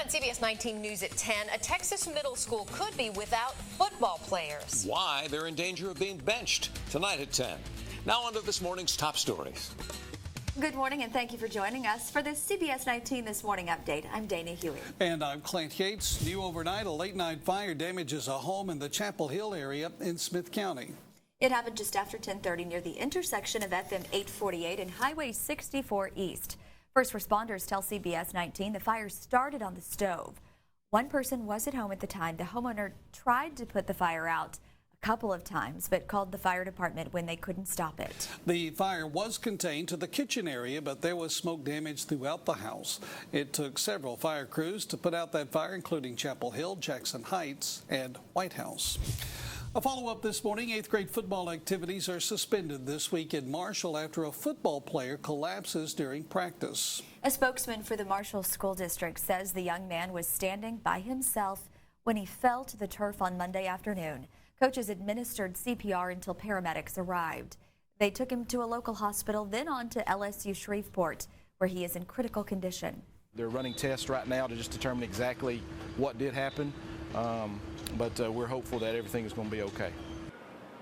On CBS 19 News at 10, a Texas middle school could be without football players. Why they're in danger of being benched tonight at 10. Now on to this morning's top stories. Good morning and thank you for joining us for this CBS 19 This Morning update. I'm Dana Huey. And I'm Clint Yates. New overnight, a late night fire damages a home in the Chapel Hill area in Smith County. It happened just after 10:30 near the intersection of FM 848 and Highway 64 East. First responders tell CBS 19 the fire started on the stove. One person was at home at the time. The homeowner tried to put the fire out a couple of times, but called the fire department when they couldn't stop it. The fire was contained to the kitchen area, but there was smoke damage throughout the house. It took several fire crews to put out that fire, including Chapel Hill, Jackson Heights, and White House. A follow-up this morning, 8th grade football activities are suspended this week in Marshall after a football player collapses during practice. A spokesman for the Marshall School District says the young man was standing by himself when he fell to the turf on Monday afternoon. Coaches administered CPR until paramedics arrived. They took him to a local hospital, then on to LSU Shreveport, where he is in critical condition. They're running tests right now to just determine exactly what did happen. But we're hopeful that everything is going to be okay.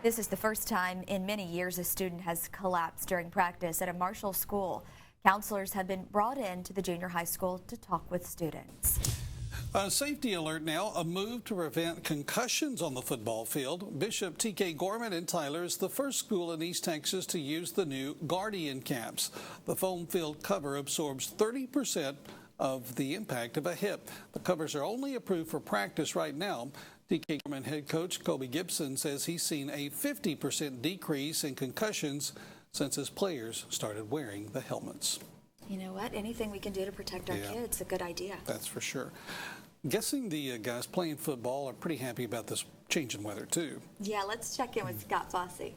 This is the first time in many years a student has collapsed during practice at a Marshall school. Counselors have been brought in to the junior high school to talk with students. A safety alert now, a move to prevent concussions on the football field. Bishop T.K. Gorman in Tyler is the first school in East Texas to use the new Guardian caps. The foam-filled cover absorbs 30% of the impact of a hit. The covers are only approved for practice right now. T.K. Gorman head coach Kobe Gibson says he's seen a 50% decrease in concussions since his players started wearing the helmets. You know what? Anything we can do to protect our kids is a good idea. That's for sure. Guessing the guys playing football are pretty happy about this change in weather, too. Yeah, let's check in with Scott Fossey.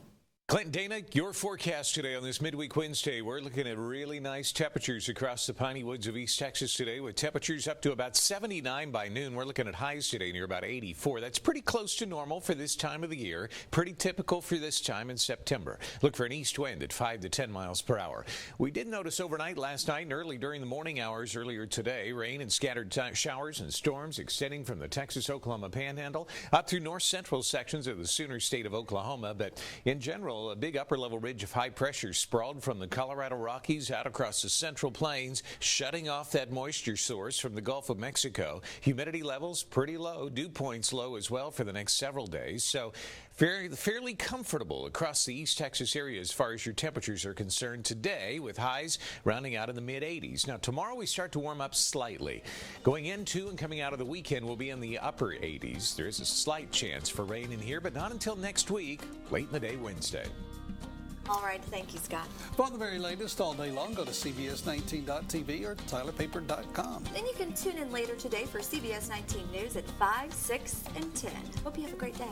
Clint, Dana, your forecast today on this midweek Wednesday. We're looking at really nice temperatures across the piney woods of East Texas today, with temperatures up to about 79 by noon. We're looking at highs today near about 84. That's pretty close to normal for this time of the year. Pretty typical for this time in September. Look for an east wind at 5 to 10 miles per hour. We did notice overnight last night and early during the morning hours earlier today, rain and scattered showers and storms extending from the Texas-Oklahoma panhandle up through north central sections of the Sooner State of Oklahoma. But in general, a big upper-level ridge of high pressure sprawled from the Colorado Rockies out across the Central Plains, shutting off that moisture source from the Gulf of Mexico. Humidity levels pretty low, dew points low as well for the next several days. So fairly comfortable across the East Texas area as far as your temperatures are concerned today, with highs rounding out in the mid-80s. Now, tomorrow we start to warm up slightly. Going into and coming out of the weekend, we'll be in the upper 80s. There is a slight chance for rain in here, but not until next week, late in the day Wednesday. All right, thank you, Scott. For the very latest all day long, go to cbs19.tv or tylerpaper.com. Then you can tune in later today for CBS 19 News at 5, 6, and 10. Hope you have a great day.